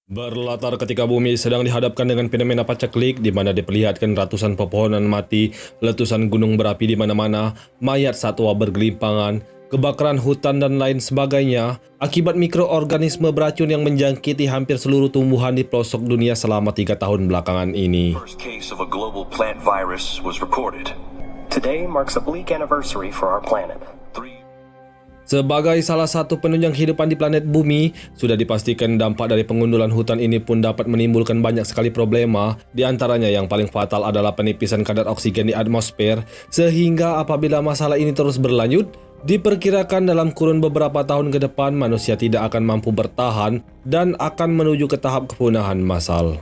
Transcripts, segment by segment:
Berlatar ketika bumi sedang dihadapkan dengan fenomena paceklik di mana diperlihatkan ratusan pepohonan mati, letusan gunung berapi di mana-mana, mayat satwa bergelimpangan, kebakaran hutan dan lain sebagainya, akibat mikroorganisme beracun yang menjangkiti hampir seluruh tumbuhan di pelosok dunia selama 3 tahun belakangan ini. First case of a global plant virus was recorded. Today marks a bleak anniversary for our planet. Sebagai salah satu penunjang kehidupan di planet bumi, sudah dipastikan dampak dari pengundulan hutan ini pun dapat menimbulkan banyak sekali problema, di antaranya yang paling fatal adalah penipisan kadar oksigen di atmosfer, sehingga apabila masalah ini terus berlanjut, diperkirakan dalam kurun beberapa tahun ke depan manusia tidak akan mampu bertahan dan akan menuju ke tahap kepunahan massal.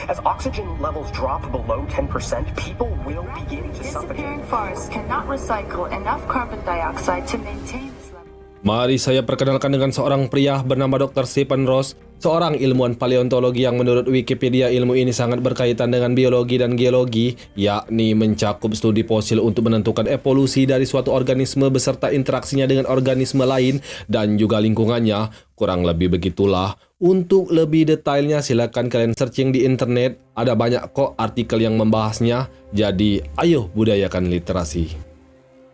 As oxygen levels drop below 10%, people will begin to suffocate. Disappearing forests cannot recycle enough carbon dioxide to maintain this level. Mari saya perkenalkan dengan seorang pria bernama Dr. Stephen Ross, seorang ilmuwan paleontologi yang menurut Wikipedia ilmu ini sangat berkaitan dengan biologi dan geologi, yakni mencakup studi fosil untuk menentukan evolusi dari suatu organisme beserta interaksinya dengan organisme lain dan juga lingkungannya. Kurang lebih begitulah. Untuk lebih detailnya silakan kalian searching di internet, ada banyak kok artikel yang membahasnya, jadi ayo budayakan literasi.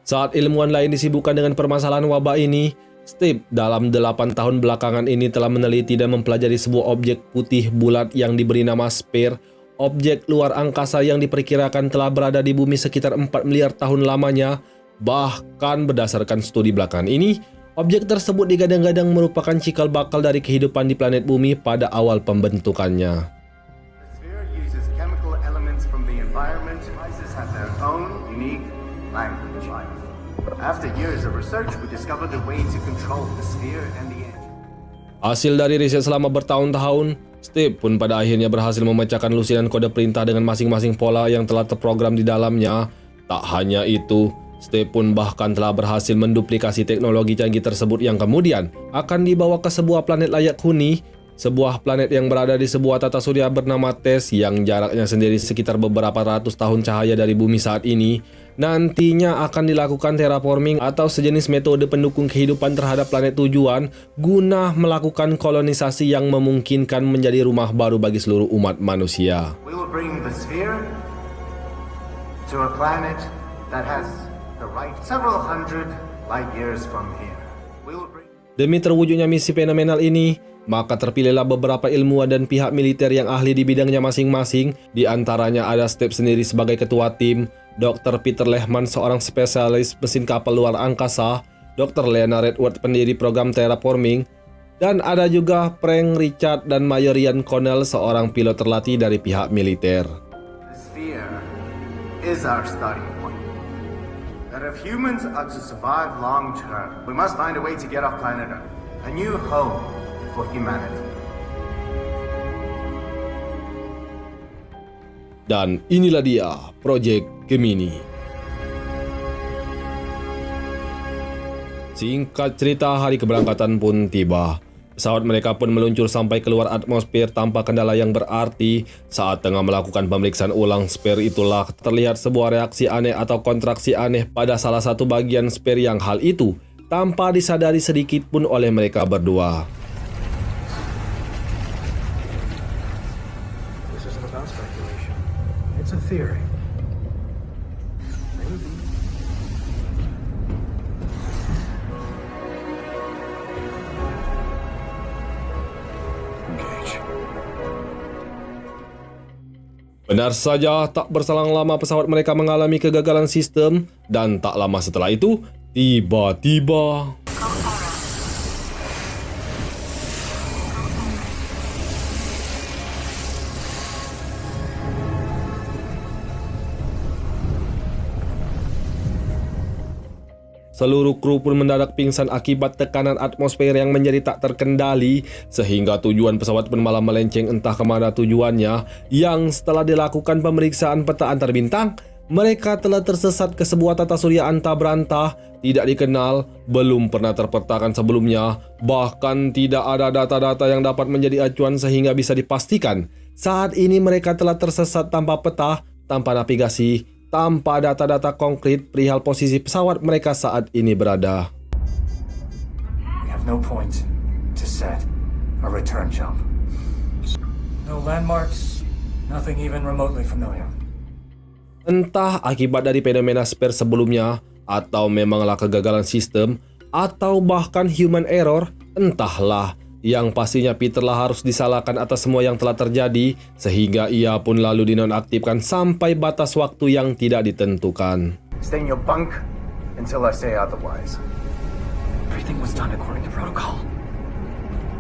Saat ilmuwan lain disibukkan dengan permasalahan wabah ini, Steve dalam 8 tahun belakangan ini telah meneliti dan mempelajari sebuah objek putih bulat yang diberi nama Sphere, objek luar angkasa yang diperkirakan telah berada di bumi sekitar 4 miliar tahun lamanya. Bahkan berdasarkan studi belakangan ini, objek tersebut digadang-gadang merupakan cikal bakal dari kehidupan di planet bumi pada awal pembentukannya. The sphere uses chemical elements from the environment. Spices have their own unique language. After years of research, we discovered a way to control the sphere and the engine. Hasil dari riset selama bertahun-tahun, Steve pun pada akhirnya berhasil memecahkan lusinan kode perintah dengan masing-masing pola yang telah terprogram di dalamnya. Tak hanya itu, Steve pun bahkan telah berhasil menduplikasi teknologi canggih tersebut yang kemudian akan dibawa ke sebuah planet layak huni, sebuah planet yang berada di sebuah tata surya bernama TESS yang jaraknya sendiri sekitar beberapa ratus tahun cahaya dari bumi saat ini. Nantinya akan dilakukan terraforming atau sejenis metode pendukung kehidupan terhadap planet tujuan guna melakukan kolonisasi yang memungkinkan menjadi rumah baru bagi seluruh umat manusia. We will bring the sphere to a planet that has the right several hundred light years from here. We will bring... Demi terwujudnya misi fenomenal ini, maka terpilihlah beberapa ilmuwan dan pihak militer yang ahli di bidangnya masing-masing. Di antaranya ada Steve sendiri sebagai ketua tim, Dr. Peter Lehman seorang spesialis mesin kapal luar angkasa, Dr. Lena Redwood pendiri program terraforming, dan ada juga Frank Richard dan Mayor Ian Connell seorang pilot terlatih dari pihak militer. The sphere is our starting point. That if humans are to survive long term, we must find a way to get off planet Earth, a new home for humanity. Dan inilah dia, Project Gemini. Singkat cerita, hari keberangkatan pun tiba. Pesawat mereka pun meluncur sampai keluar atmosfer tanpa kendala yang berarti. Saat tengah melakukan pemeriksaan ulang sphere itulah terlihat sebuah reaksi aneh atau kontraksi aneh pada salah satu bagian sphere yang hal itu tanpa disadari sedikit pun oleh mereka berdua. This isn't about speculation. It's a theory. Maybe. Engage. Benar saja, tak berselang lama pesawat mereka mengalami kegagalan sistem dan tak lama setelah itu, tiba-tiba seluruh kru pun mendadak pingsan akibat tekanan atmosfer yang menjadi tak terkendali, sehingga tujuan pesawat pun malah melenceng entah kemana tujuannya, yang setelah dilakukan pemeriksaan peta antar bintang, mereka telah tersesat ke sebuah tata surya antah berantah, tidak dikenal, belum pernah terpetakan sebelumnya, bahkan tidak ada data-data yang dapat menjadi acuan sehingga bisa dipastikan. Saat ini mereka telah tersesat tanpa peta, tanpa navigasi, tanpa data-data konkret perihal posisi pesawat mereka saat ini berada. We have no point to set a return jump. No landmarks, nothing even remotely familiar. Entah akibat dari fenomena spare sebelumnya, atau memanglah kegagalan sistem, atau bahkan human error, entahlah. Yang pastinya Peter lah harus disalahkan atas semua yang telah terjadi, sehingga ia pun lalu dinonaktifkan sampai batas waktu yang tidak ditentukan. Stay in your bunk until I say otherwise. Everything was done according to protocol.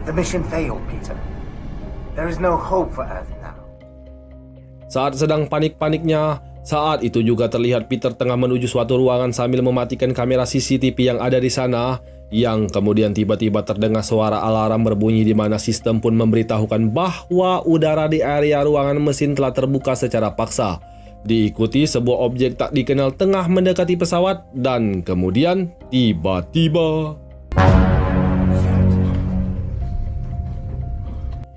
The mission failed, Peter. There is no hope for Earth now. Saat sedang panik-paniknya, saat itu juga terlihat Peter tengah menuju suatu ruangan sambil mematikan kamera CCTV yang ada di sana, yang kemudian tiba-tiba terdengar suara alarm berbunyi di mana sistem pun memberitahukan bahwa udara di area ruangan mesin telah terbuka secara paksa. Diikuti sebuah objek tak dikenal tengah mendekati pesawat dan kemudian tiba-tiba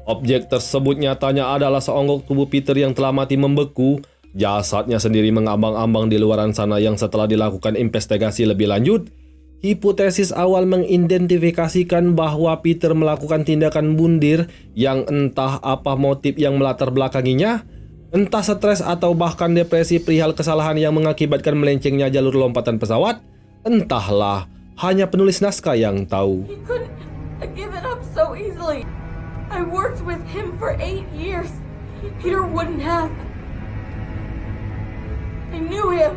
objek tersebut nyatanya adalah seonggok tubuh Peter yang telah mati membeku. Jasadnya sendiri mengambang-ambang di luaran sana yang setelah dilakukan investigasi lebih lanjut, hipotesis awal mengidentifikasikan bahwa Peter melakukan tindakan bundir yang entah apa motif yang melatar belakanginya, entah stres atau bahkan depresi perihal kesalahan yang mengakibatkan melencengnya jalur lompatan pesawat, entahlah, hanya penulis naskah yang tahu. He couldn't have given up so easily. I worked with him for 8 years. Peter wouldn't have. I knew him.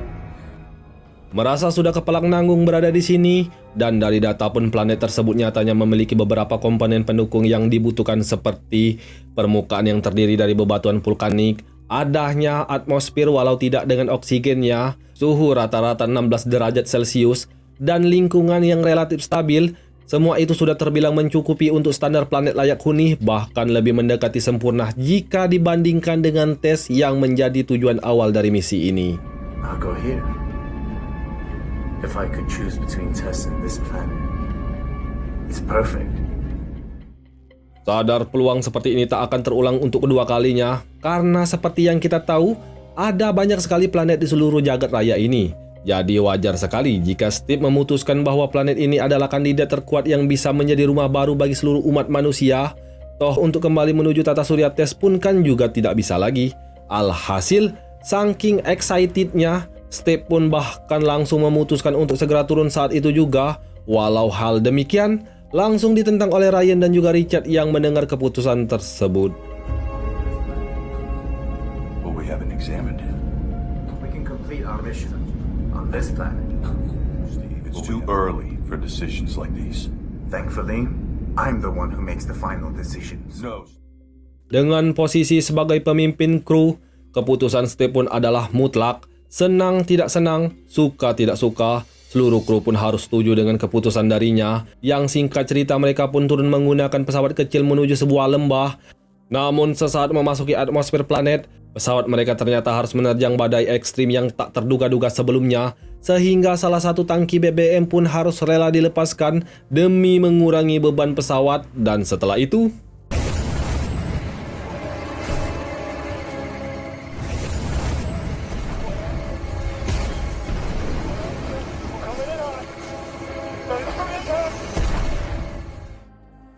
Merasa sudah kepalang nanggung berada di sini, dan dari data pun planet tersebut nyatanya memiliki beberapa komponen pendukung yang dibutuhkan seperti permukaan yang terdiri dari bebatuan vulkanik, adanya atmosfer walau tidak dengan oksigennya, suhu rata-rata 16 derajat Celcius, dan lingkungan yang relatif stabil. Semua itu sudah terbilang mencukupi untuk standar planet layak huni, bahkan lebih mendekati sempurna jika dibandingkan dengan tes yang menjadi tujuan awal dari misi ini. I'll go here. If I could choose between Tess and this planet, it's perfect. Sadar peluang seperti ini tak akan terulang untuk kedua kalinya, karena seperti yang kita tahu, ada banyak sekali planet di seluruh jagat raya ini. Jadi wajar sekali jika Steve memutuskan bahwa planet ini adalah kandidat terkuat yang bisa menjadi rumah baru bagi seluruh umat manusia. Toh untuk kembali menuju tata surya tes pun kan juga tidak bisa lagi. Alhasil, saking excitednya, Steve pun bahkan langsung memutuskan untuk segera turun saat itu juga. Walau hal demikian, langsung ditentang oleh Ryan dan juga Richard yang mendengar keputusan tersebut. But we haven't examined it. We can complete our mission on this planet. Steve, it's too early for decisions like these. Thankfully, I'm the one who makes the final decisions. No. Dengan posisi sebagai pemimpin kru, keputusan Steve pun adalah mutlak. Senang tidak senang, suka tidak suka, seluruh kru pun harus setuju dengan keputusan darinya. Yang singkat cerita mereka pun turun menggunakan pesawat kecil menuju sebuah lembah. Namun sesaat memasuki atmosfer planet, pesawat mereka ternyata harus menerjang badai ekstrim yang tak terduga-duga sebelumnya, sehingga salah satu tangki BBM pun harus rela dilepaskan demi mengurangi beban pesawat. Dan setelah itu,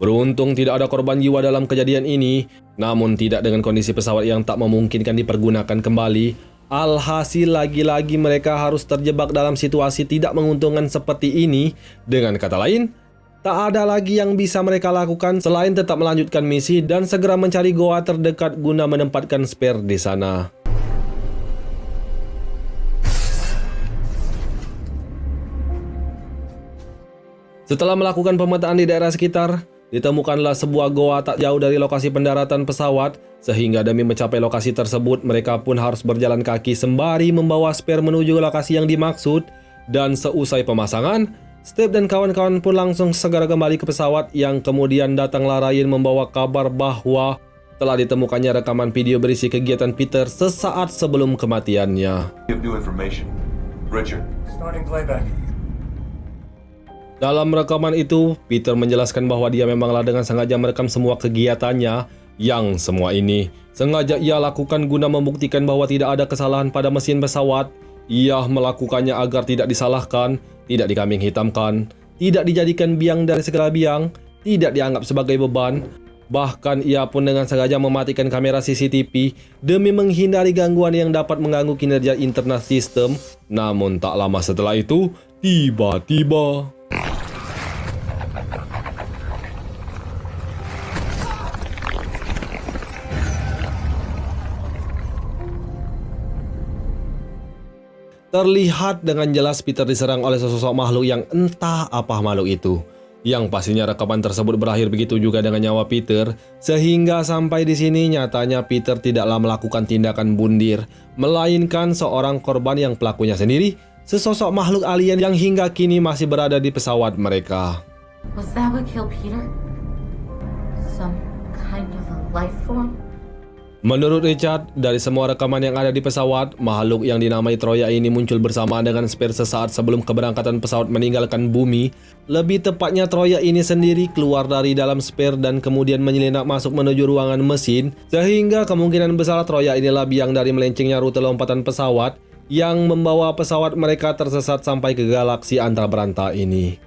beruntung tidak ada korban jiwa dalam kejadian ini, namun tidak dengan kondisi pesawat yang tak memungkinkan dipergunakan kembali. Alhasil lagi-lagi mereka harus terjebak dalam situasi tidak menguntungkan seperti ini. Dengan kata lain, tak ada lagi yang bisa mereka lakukan selain tetap melanjutkan misi dan segera mencari goa terdekat guna menempatkan spare di sana. Setelah melakukan pemetaan di daerah sekitar, ditemukanlah sebuah goa tak jauh dari lokasi pendaratan pesawat, sehingga demi mencapai lokasi tersebut mereka pun harus berjalan kaki sembari membawa spare menuju lokasi yang dimaksud. Dan seusai pemasangan, Steve dan kawan-kawan pun langsung segera kembali ke pesawat, yang kemudian datanglah Ryan membawa kabar bahwa telah ditemukannya rekaman video berisi kegiatan Peter sesaat sebelum kematiannya. Give new information. Richard. Starting playback. Dalam rekaman itu, Peter menjelaskan bahwa dia memanglah dengan sengaja merekam semua kegiatannya, yang semua ini sengaja ia lakukan guna membuktikan bahwa tidak ada kesalahan pada mesin pesawat. Ia melakukannya agar tidak disalahkan, tidak dikambing hitamkan, tidak dijadikan biang dari segala biang, tidak dianggap sebagai beban. Bahkan ia pun dengan sengaja mematikan kamera CCTV demi menghindari gangguan yang dapat mengganggu kinerja internal sistem. Namun tak lama setelah itu, tiba-tiba terlihat dengan jelas Peter diserang oleh sesosok makhluk yang entah apa makhluk itu. Yang pastinya rekaman tersebut berakhir begitu juga dengan nyawa Peter, sehingga sampai di sini nyatanya Peter tidaklah melakukan tindakan bundir, melainkan seorang korban yang pelakunya sendiri, sesosok makhluk alien yang hingga kini masih berada di pesawat mereka. Was that what killed Peter? Some kind of a life form? Menurut Richard, dari semua rekaman yang ada di pesawat, makhluk yang dinamai Troya ini muncul bersamaan dengan Spare sesaat sebelum keberangkatan pesawat meninggalkan bumi. Lebih tepatnya Troya ini sendiri keluar dari dalam Spare dan kemudian menyelinap masuk menuju ruangan mesin, sehingga kemungkinan besar Troya inilah biang dari melencengnya rute lompatan pesawat yang membawa pesawat mereka tersesat sampai ke galaksi antarberanta ini.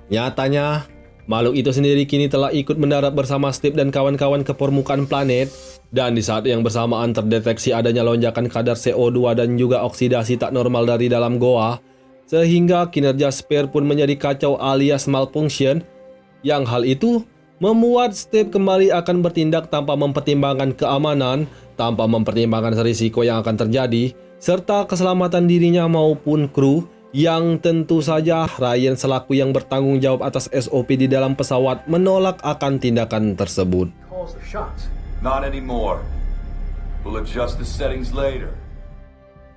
Nyatanya, makhluk itu sendiri kini telah ikut mendarat bersama Steve dan kawan-kawan ke permukaan planet, dan di saat yang bersamaan terdeteksi adanya lonjakan kadar CO2 dan juga oksidasi tak normal dari dalam goa, sehingga kinerja Spare pun menjadi kacau alias malfunction, yang hal itu membuat Steve kembali akan bertindak tanpa mempertimbangkan keamanan, tanpa mempertimbangkan risiko yang akan terjadi, serta keselamatan dirinya maupun kru, yang tentu saja Ryan selaku yang bertanggung jawab atas SOP di dalam pesawat menolak akan tindakan tersebut. Calls the shots. Not anymore. We'll adjust the settings later.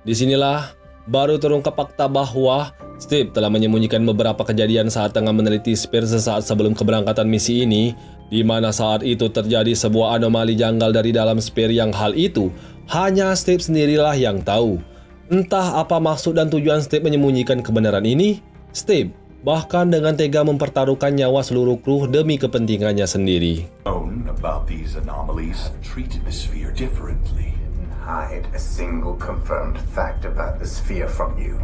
Disinilah baru terungkap fakta bahwa Steve telah menyembunyikan beberapa kejadian saat tengah meneliti Spare sesaat sebelum keberangkatan misi ini, di mana saat itu terjadi sebuah anomali janggal dari dalam Spare yang hal itu hanya Steve sendirilah yang tahu. Entah apa maksud dan tujuan Steve menyembunyikan kebenaran ini, Steve bahkan dengan tega mempertaruhkan nyawa seluruh kru demi kepentingannya sendiri. Known about these anomalies, treated the sphere differently. Hide a single confirmed fact about the sphere from you.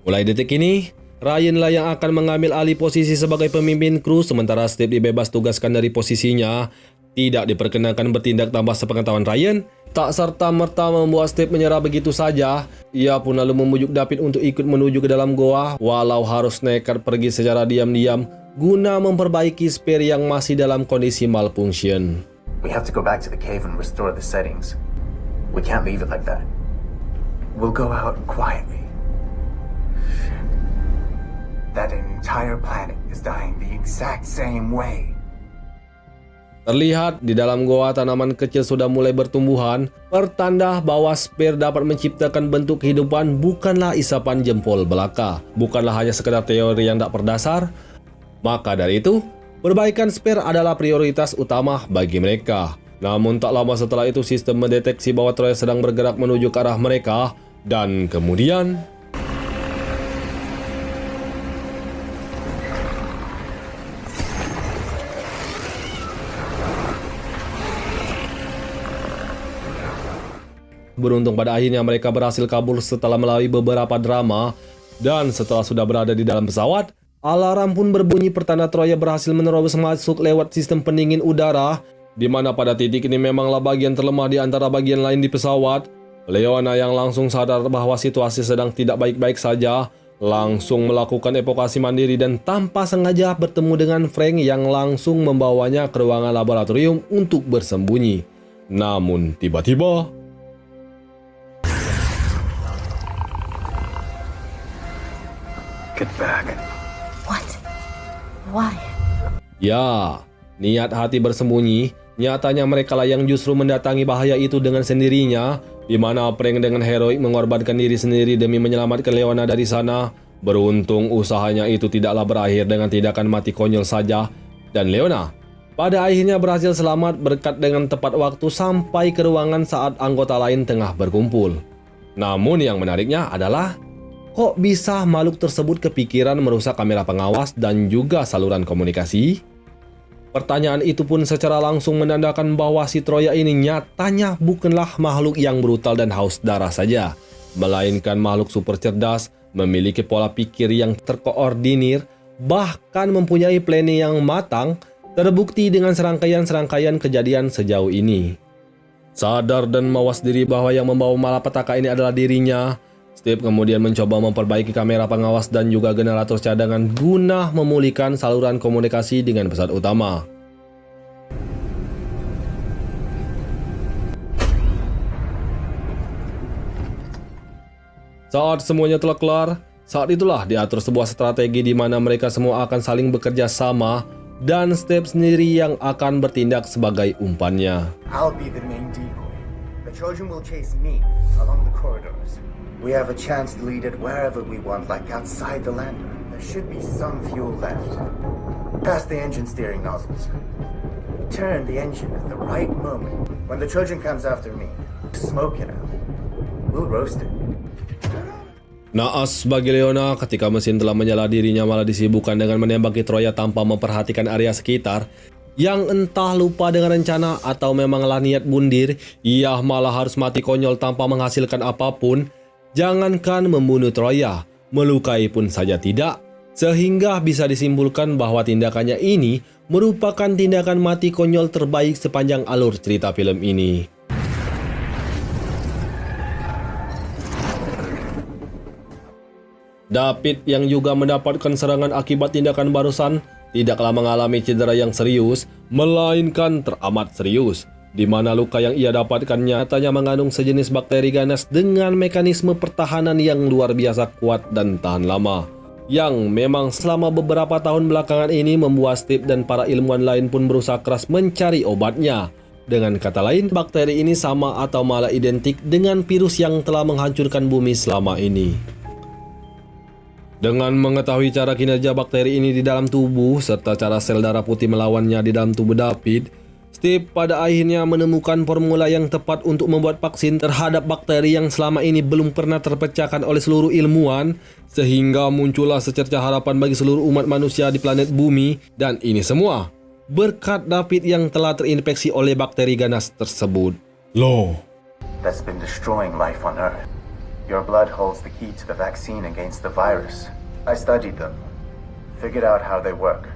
Mulai detik ini, Ryan lah yang akan mengambil alih posisi sebagai pemimpin kru sementara Steve dibebas tugaskan dari posisinya. Tidak diperkenankan bertindak tanpa sepengetahuan Ryan, tak serta-merta membuat Steve menyerah begitu saja. Ia pun lalu membujuk David untuk ikut menuju ke dalam goa, walau harus nekat pergi secara diam-diam guna memperbaiki Spare yang masih dalam kondisi malfunction. We have to go back to the cave and restore the settings. We can't leave it like that. We'll go out quietly. That entire planet is dying the exact same way. Terlihat di dalam goa tanaman kecil sudah mulai bertumbuhan, pertanda bahwa Spare dapat menciptakan bentuk kehidupan bukanlah isapan jempol belaka, bukanlah hanya sekedar teori yang tak berdasar. Maka dari itu, perbaikan Spare adalah prioritas utama bagi mereka. Namun tak lama setelah itu sistem mendeteksi bahwa Troya sedang bergerak menuju ke arah mereka, dan kemudian beruntung pada akhirnya mereka berhasil kabur setelah melalui beberapa drama, dan setelah sudah berada di dalam pesawat, alarm pun berbunyi pertanda Troya berhasil menerobos masuk lewat sistem pendingin udara, di mana pada titik ini memanglah bagian terlemah di antara bagian lain di pesawat. Leona yang langsung sadar bahwa situasi sedang tidak baik-baik saja, langsung melakukan evakuasi mandiri dan tanpa sengaja bertemu dengan Frank yang langsung membawanya ke ruangan laboratorium untuk bersembunyi. Namun tiba-tiba Get back. What? Why? ya, niat hati bersembunyi, nyatanya mereka lah yang justru mendatangi bahaya itu dengan sendirinya, di mana Frank dengan heroik mengorbankan diri sendiri demi menyelamatkan Leona dari sana. Beruntung usahanya itu tidaklah berakhir dengan tindakan mati konyol saja, dan Leona pada akhirnya berhasil selamat berkat dengan tepat waktu sampai ke ruangan saat anggota lain tengah berkumpul. Namun yang menariknya adalah, kok bisa makhluk tersebut kepikiran merusak kamera pengawas dan juga saluran komunikasi? Pertanyaan itu pun secara langsung menandakan bahwa si Troya ini nyatanya bukanlah makhluk yang brutal dan haus darah saja, melainkan makhluk super cerdas, memiliki pola pikir yang terkoordinir, bahkan mempunyai planning yang matang, terbukti dengan serangkaian-serangkaian kejadian sejauh ini. Sadar dan mawas diri bahwa yang membawa malapetaka ini adalah dirinya, Steve kemudian mencoba memperbaiki kamera pengawas dan juga generator cadangan guna memulihkan saluran komunikasi dengan pesawat utama. Saat semuanya telah kelar, saat itulah diatur sebuah strategi di mana mereka semua akan saling bekerja sama dan Steve sendiri yang akan bertindak sebagai umpannya. I'll be the main decoy. The Trojan will chase me along the corridors. We have a chance to lead it wherever we want, like outside the lander. There should be some fuel left. Past the engine steering nozzles. Turn the engine at the right moment. When the Trojan comes after me, smoke it out. We'll roast it. Naas bagi Leona ketika mesin telah menyala, dirinya malah disibukkan dengan menembaki Troya tanpa memperhatikan area sekitar. Yang entah lupa dengan rencana atau memanglah niat bundir, ia malah harus mati konyol tanpa menghasilkan apapun. Jangankan membunuh Troya, melukai pun saja tidak. Sehingga bisa disimpulkan bahwa tindakannya ini merupakan tindakan mati konyol terbaik sepanjang alur cerita film ini. David yang juga mendapatkan serangan akibat tindakan barusan tidaklah mengalami cedera yang serius, melainkan teramat serius, di mana luka yang ia dapatkan nyatanya mengandung sejenis bakteri ganas dengan mekanisme pertahanan yang luar biasa kuat dan tahan lama, yang memang selama beberapa tahun belakangan ini membuat Steve dan para ilmuwan lain pun berusaha keras mencari obatnya. Dengan kata lain, bakteri ini sama atau malah identik dengan virus yang telah menghancurkan bumi selama ini. Dengan mengetahui cara kinerja bakteri ini di dalam tubuh serta cara sel darah putih melawannya di dalam tubuh David, Steve pada akhirnya menemukan formula yang tepat untuk membuat vaksin terhadap bakteri yang selama ini belum pernah terpecahkan oleh seluruh ilmuwan, sehingga muncullah secercah harapan bagi seluruh umat manusia di planet bumi, dan ini semua berkat David yang telah terinfeksi oleh bakteri ganas tersebut. Loh, That's been destroying life on Earth. Your blood holds the key to the vaccine against the virus. I studied them, figured out how they work.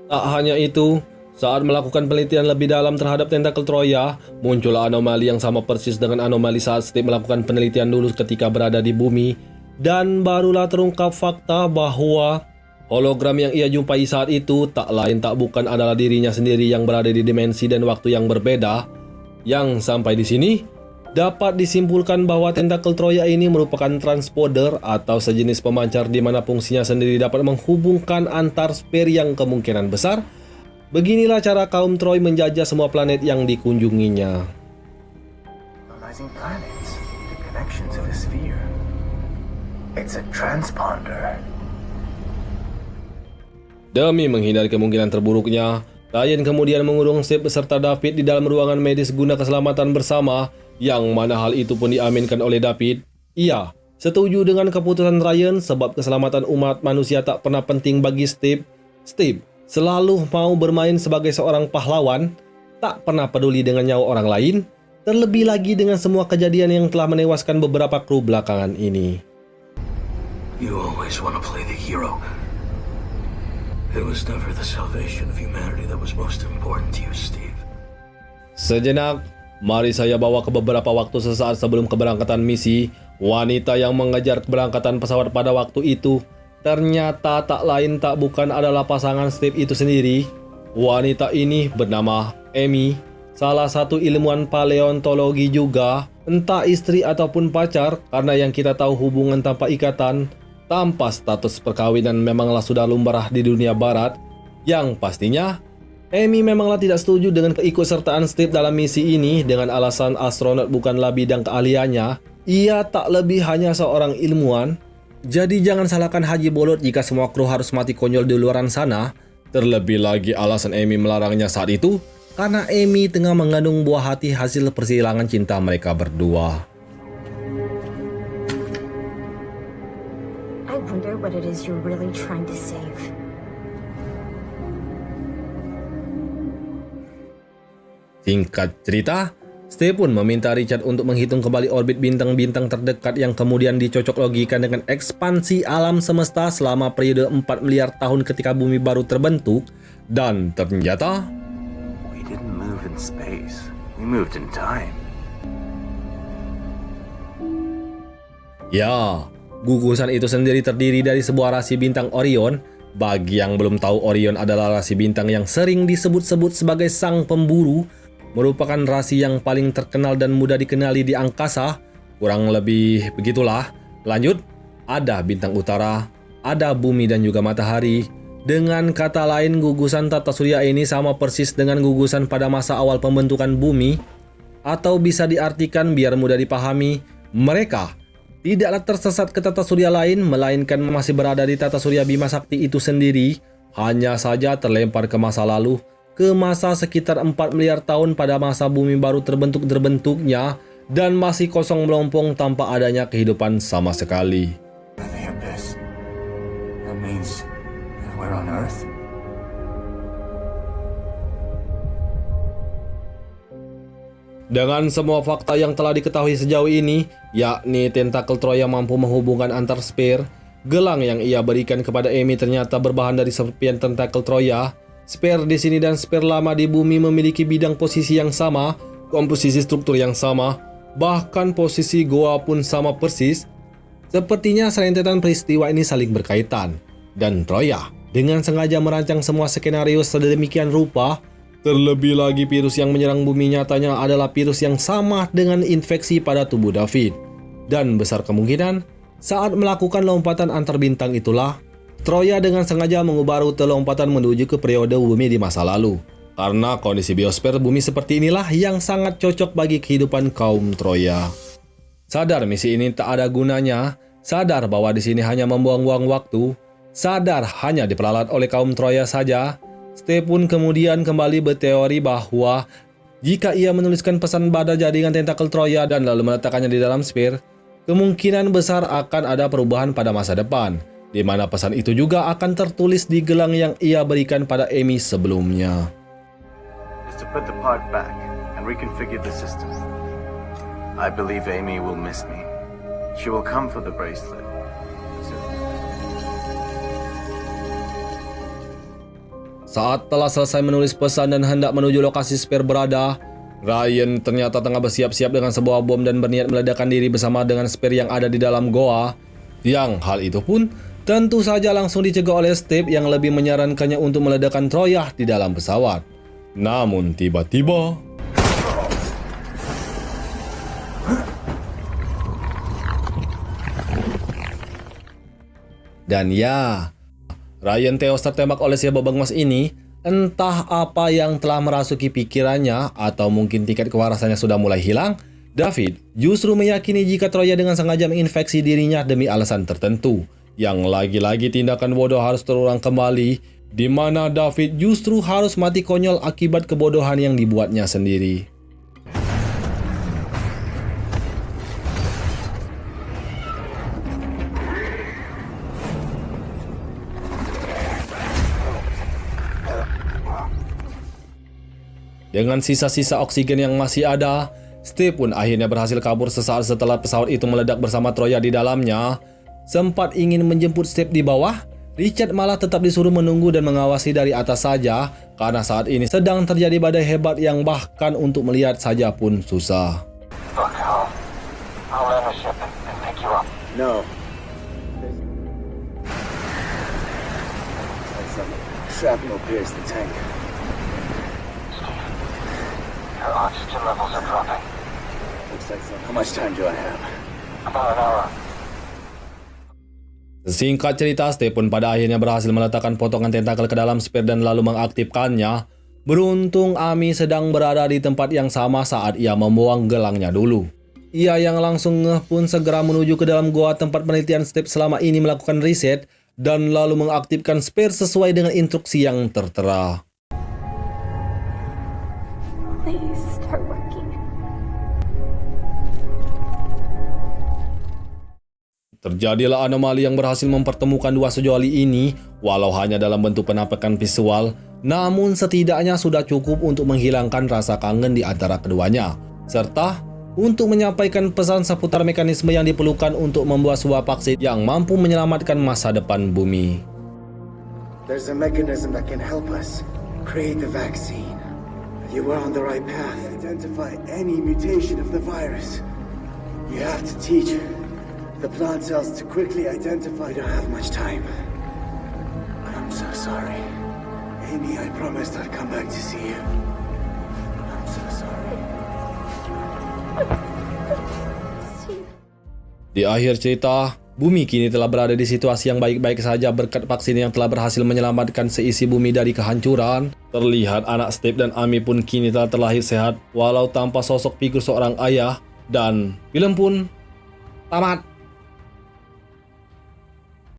tak hanya itu, saat melakukan penelitian lebih dalam terhadap tentakel Troya, muncul anomali yang sama persis dengan anomali saat Steve melakukan penelitian dulu ketika berada di bumi, dan barulah terungkap fakta bahwa hologram yang ia jumpai saat itu tak lain tak bukan adalah dirinya sendiri yang berada di dimensi dan waktu yang berbeda. Yang sampai di sini dapat disimpulkan bahwa tentakel Troya ini merupakan transponder atau sejenis pemancar di mana fungsinya sendiri dapat menghubungkan antar sphere yang kemungkinan besar. Beginilah cara kaum Troy menjajah semua planet yang dikunjunginya. Analyzing planets, the connection to the sphere. It's a transponder. Demi menghindari kemungkinan terburuknya, Ryan kemudian mengurung Steve beserta David di dalam ruangan medis guna keselamatan bersama, yang mana hal itu pun diaminkan oleh David. Ia setuju dengan keputusan Ryan sebab keselamatan umat manusia tak pernah penting bagi Steve. Steve selalu mau bermain sebagai seorang pahlawan, tak pernah peduli dengan nyawa orang lain, terlebih lagi dengan semua kejadian yang telah menewaskan beberapa kru belakangan ini. You always want to play the hero. It was never the salvation of humanity that was most important to you, Steve. Sejenak, mari saya bawa ke beberapa waktu sesaat sebelum keberangkatan misi. Wanita yang mengejar keberangkatan pesawat pada waktu itu ternyata tak lain tak bukan adalah pasangan Steve itu sendiri. Wanita ini bernama Amy, salah satu ilmuwan paleontologi juga. Entah istri ataupun pacar, karena yang kita tahu hubungan tanpa ikatan, tanpa status perkawinan memanglah sudah lumrah di dunia barat. Yang pastinya, Amy memanglah tidak setuju dengan keikutsertaan Steve dalam misi ini dengan alasan astronot bukanlah bidang keahliannya. Ia tak lebih hanya seorang ilmuwan. Jadi jangan salahkan Haji Bolot jika semua kru harus mati konyol di luaran sana. Terlebih lagi alasan Amy melarangnya saat itu, karena Amy tengah mengandung buah hati hasil persilangan cinta mereka berdua. I wonder what it is you're really trying to save. Singkat cerita, Steve pun meminta Richard untuk menghitung kembali orbit bintang-bintang terdekat yang kemudian dicocok logikan dengan ekspansi alam semesta selama periode 4 miliar tahun ketika bumi baru terbentuk, Dan ternyata We didn't move in space. We moved in time. ya, gugusan itu sendiri terdiri dari sebuah rasi bintang Orion. Bagi yang belum tahu, Orion adalah rasi bintang yang sering disebut-sebut sebagai sang pemburu, merupakan rasi yang paling terkenal dan mudah dikenali di angkasa. Kurang lebih begitulah. Lanjut, ada bintang utara, ada bumi dan juga matahari. Dengan kata lain, gugusan tata surya ini sama persis dengan gugusan pada masa awal pembentukan bumi. Atau bisa diartikan biar mudah dipahami, mereka tidaklah tersesat ke tata surya lain, melainkan masih berada di tata surya Bima Sakti itu sendiri. Hanya saja terlempar ke masa lalu, ke masa sekitar 4 miliar tahun pada masa bumi baru terbentuknya, dan masih kosong melompong tanpa adanya kehidupan sama sekali. In the abyss. That means we're on Earth? Dengan semua fakta yang telah diketahui sejauh ini, yakni tentakel Troya mampu menghubungkan antar sphere, gelang yang ia berikan kepada Amy ternyata berbahan dari serpian tentakel Troya. Sphere di sini dan sphere lama di bumi memiliki bidang posisi yang sama, komposisi struktur yang sama, bahkan posisi goa pun sama persis. Sepertinya serentetan peristiwa ini saling berkaitan. Dan Troya dengan sengaja merancang semua skenario sedemikian rupa. Terlebih lagi virus yang menyerang bumi nyatanya adalah virus yang sama dengan infeksi pada tubuh David. Dan besar kemungkinan saat melakukan lompatan antar bintang itulah, Troya dengan sengaja mengubah rute lompatan menuju ke periode bumi di masa lalu. Karena kondisi biosfer bumi seperti inilah yang sangat cocok bagi kehidupan kaum Troya. Sadar misi ini tak ada gunanya, sadar bahwa di sini hanya membuang-buang waktu, sadar hanya diperalat oleh kaum Troya saja, Steve pun kemudian kembali berteori bahwa jika ia menuliskan pesan pada jaringan tentakel Troya dan lalu meletakkannya di dalam sphere, kemungkinan besar akan ada perubahan pada masa depan, di mana pesan itu juga akan tertulis di gelang yang ia berikan pada Amy sebelumnya. Is to put the part back and reconfigure the system. I believe Amy will miss me. She will come for the bracelet soon. Saat telah selesai menulis pesan dan hendak menuju lokasi sphere berada, Ryan ternyata tengah bersiap-siap dengan sebuah bom dan berniat meledakkan diri bersama dengan sphere yang ada di dalam goa. Yang hal itu pun tentu saja langsung dicegah oleh Steve yang lebih menyarankannya untuk meledakkan Troya di dalam pesawat. Namun tiba-tiba dan ya, Ryan tewas tertembak oleh si babang emas ini. Entah apa yang telah merasuki pikirannya atau mungkin tingkat kewarasannya sudah mulai hilang. David justru meyakini jika Troya dengan sengaja menginfeksi dirinya demi alasan tertentu. Yang lagi-lagi tindakan bodoh harus terulang kembali, di mana David justru harus mati konyol akibat kebodohan yang dibuatnya sendiri. Dengan sisa-sisa oksigen yang masih ada, Steve pun akhirnya berhasil kabur sesaat setelah pesawat itu meledak bersama Troya di dalamnya. Sempat ingin menjemput Steve di bawah, Richard malah tetap disuruh menunggu dan mengawasi dari atas saja, karena saat ini sedang terjadi badai hebat yang bahkan untuk melihat saja pun susah. Look, I'll land the ship and pick you up. No. Like some shrapnel pierced the tank. Your oxygen levels are dropping. Looks like so. How much time do I have? About an hour. Singkat cerita, Steve pun pada akhirnya berhasil meletakkan potongan tentakel ke dalam sphere dan lalu mengaktifkannya. Beruntung Amy sedang berada di tempat yang sama saat ia membuang gelangnya dulu. Ia yang langsung ngeh pun segera menuju ke dalam goa tempat penelitian Steve selama ini melakukan riset dan lalu mengaktifkan sphere sesuai dengan instruksi yang tertera. Please start working. Terjadilah anomali yang berhasil mempertemukan dua sejoli ini, walau hanya dalam bentuk penampakan visual, namun setidaknya sudah cukup untuk menghilangkan rasa kangen di antara keduanya, serta untuk menyampaikan pesan seputar mekanisme yang diperlukan untuk membuat sebuah vaksin yang mampu menyelamatkan masa depan bumi. There's a mechanism that can help us create the vaccine. You were on the right path. Identify any mutation of the virus. You have to teach the plant cells to quickly identify. You don't have much time. I'm so sorry. Amy, I promised I'd come back to see you. I'm so sorry. Di akhir cerita, bumi kini telah berada di situasi yang baik-baik saja berkat vaksin yang telah berhasil menyelamatkan seisi bumi dari kehancuran. Terlihat anak Steve dan Amy pun kini telah terlahir sehat walau tanpa sosok figur seorang ayah, dan film pun tamat.